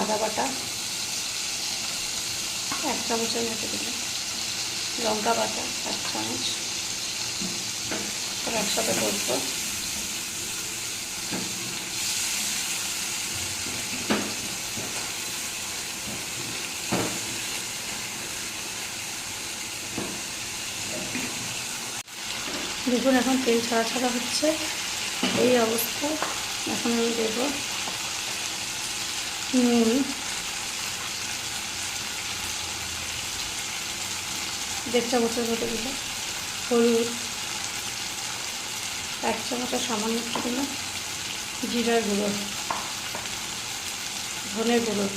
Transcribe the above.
আদা বাটা 1 চামচের মতো দিলাম, লঙ্কা বাটা 1 চামচ, সব একসাথে করবো। দেখুন এখন তেল ছাড়া ছাড়া হচ্ছে, এই অবস্থা। এখন আমি দেব নুন, 1.5 চামচের মতো দিলাম, হলুদ 1 চামচের সামান্য একটু দিলাম, জিরার গুঁড়ো, ধনে গুঁড়ো